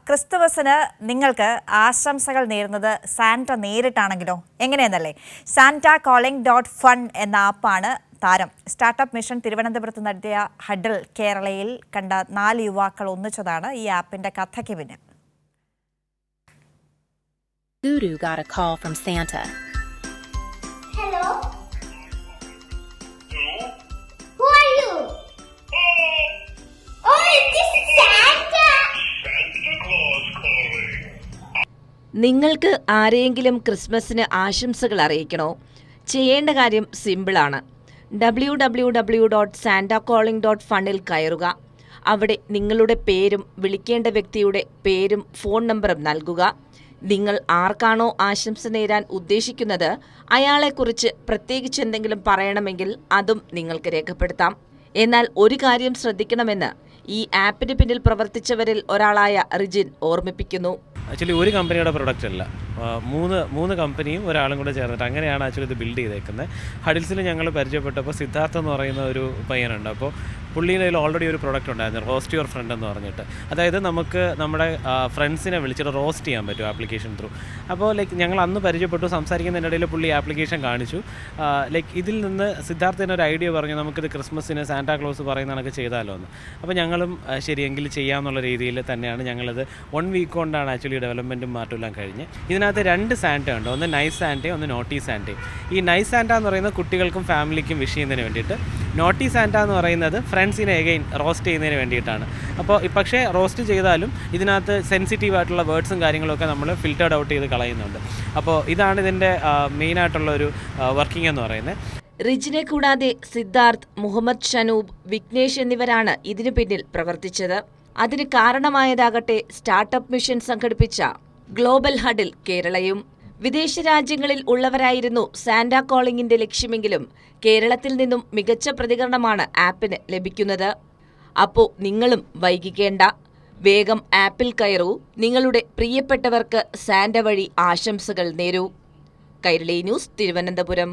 ക്രിസ്തുമസിന് നിങ്ങൾക്ക് ആശംസകൾ നേരുന്നത് Santa നേരിട്ടാണെങ്കിലോ എങ്ങനെയെന്നല്ലേ? santacalling.fun എന്ന ആപ്പാണ് താരം. സ്റ്റാർട്ടപ്പ് മിഷൻ തിരുവനന്തപുരത്ത് നടത്തിയ ഹഡിൽ കേരളയിൽ കണ്ട 4 യുവാക്കൾ ഒന്നിച്ചതാണ് ഈ ആപ്പിന്റെ കഥയ്ക്ക് പിന്നിൽ. Guru got a call from Santa. Hello? Who are you? Oh, this is Santa! Santa Claus calling. നിങ്ങൾക്ക് ആരെയെങ്കിലും ക്രിസ്മസിന് ആശംസകൾ അറിയിക്കണോ? ചെയ്യേണ്ട കാര്യം സിമ്പിളാണ്. www.santacalling.funൽ കയറുക. അവിടെ നിങ്ങളുടെ പേരും വിളിക്കേണ്ട വ്യക്തിയുടെ പേരും ഫോൺ നമ്പറും നൽകുക. നിങ്ങൾ ആർക്കാണോ ആശംസ നേരാൻ ഉദ്ദേശിക്കുന്നത് അയാളെക്കുറിച്ച് പ്രത്യേകിച്ച് എന്തെങ്കിലും പറയണമെങ്കിൽ അതും നിങ്ങൾക്ക് രേഖപ്പെടുത്താം. എന്നാൽ ഒരു കാര്യം ശ്രദ്ധിക്കണമെന്ന് ഈ ആപ്പിന് പിന്നിൽ പ്രവർത്തിച്ചവരിൽ ഒരാളായ റിജിൻ ഓർമ്മിപ്പിക്കുന്നു. ആക്ച്വലി ഒരു കമ്പനിയുടെ പ്രൊഡക്റ്റ് അല്ല, മൂന്ന് കമ്പനിയും ഒരാളും കൂടെ ചേർന്നിട്ട് അങ്ങനെയാണ് ആക്ച്വലി ഇത് ബിൽഡ് ചെയ്തേക്കുന്നത്. ഹഡിൽസിൽ ഞങ്ങൾ പരിചയപ്പെട്ടപ്പോൾ സിദ്ധാർത്ഥ എന്ന് പറയുന്ന ഒരു പയ്യനുണ്ട്. അപ്പോൾ പുള്ളിയുടെ കയ്യിൽ ഓൾറെഡി ഒരു പ്രൊഡക്റ്റ് ഉണ്ടായിരുന്നു, റോസ്റ്റ് യുവർ ഫ്രണ്ട് എന്ന് പറഞ്ഞിട്ട്. അതായത് നമുക്ക് നമ്മുടെ ഫ്രണ്ട്സിനെ വിളിച്ചിട്ട് റോസ്റ്റ് ചെയ്യാൻ പറ്റും ആപ്ലിക്കേഷൻ ത്രൂ. അപ്പോൾ ഞങ്ങൾ അന്ന് പരിചയപ്പെട്ടു. സംസാരിക്കുന്നതിൻ്റെ ഇടയിൽ പുള്ളി ആപ്ലിക്കേഷൻ കാണിച്ചു. ഇതിൽ നിന്ന് സിദ്ധാർത്ഥന് ഒരു ഐഡിയ പറഞ്ഞു, നമുക്കിത് ക്രിസ്മസിന് സാന്റാക്ലോസ് പറയുന്ന കണക്ക് ചെയ്താലോ എന്ന്. അപ്പോൾ ഞങ്ങളും ശരിയെങ്കിൽ ചെയ്യാമെന്നുള്ള രീതിയിൽ തന്നെയാണ് ഞങ്ങളിത് 1 വീക്ക് കൊണ്ടാണ് ആക്ച്വലി ഡെവലപ്മെൻറ്റും മാറ്റമെല്ലാം കഴിഞ്ഞ്. ഇതിനകത്ത് 2 സാന്റ ഉണ്ട്, ഒന്ന് നൈസ് സാന്റയും ഒന്ന് നോട്ടി സാന്റയും. ഈ നൈസ് സാന്റ എന്ന് പറയുന്നത് കുട്ടികൾക്കും ഫാമിലിക്കും വിഷ് ചെയ്യുന്നതിന് വേണ്ടിയിട്ട്, നോട്ടി സാന്റ എന്ന് പറയുന്നത് ഫ്രണ്ട്സിനെ എഗെയിൻ റോസ്റ്റ് ചെയ്യുന്നതിന് വേണ്ടിയിട്ടാണ്. അപ്പോൾ പക്ഷേ റോസ്റ്റ് ചെയ്താലും ഇതിനകത്ത് സെൻസിറ്റീവ് ആയിട്ടുള്ള വേർഡ്സും കാര്യങ്ങളൊക്കെ നമ്മൾ ഫിൽറ്റേർഡ് ഔട്ട് ചെയ്ത് കളയുന്നുണ്ട്. അപ്പോൾ ഇതാണ് ഇതിൻ്റെ മെയിനായിട്ടുള്ള ഒരു വർക്കിംഗ് എന്ന് പറയുന്നത്. റിജിനെ കൂടാതെ സിദ്ധാർത്ഥ്, മുഹമ്മദ് ഷനൂബ്, വിഘ്നേഷ് എന്നിവരാണ് ഇതിനു പിന്നിൽ പ്രവർത്തിച്ചത്. അതിന് കാരണമായതാകട്ടെ സ്റ്റാർട്ടപ്പ് മിഷൻ സംഘടിപ്പിച്ച ഗ്ലോബൽ ഹഡിൽ കേരളയും. വിദേശ രാജ്യങ്ങളിൽ ഉള്ളവരായിരുന്നു സാന്റാ കോളിംഗിന്റെ ലക്ഷ്യമെങ്കിലും കേരളത്തിൽ നിന്നും മികച്ച പ്രതികരണമാണ് ആപ്പിന് ലഭിക്കുന്നത്. അപ്പോൾ നിങ്ങളും വൈകിക്കേണ്ട, വേഗം ആപ്പിൽ കയറൂ, നിങ്ങളുടെ പ്രിയപ്പെട്ടവർക്ക് സാന്റ വഴി ആശംസകൾ നേരൂ. കൈരളി ന്യൂസ്, തിരുവനന്തപുരം.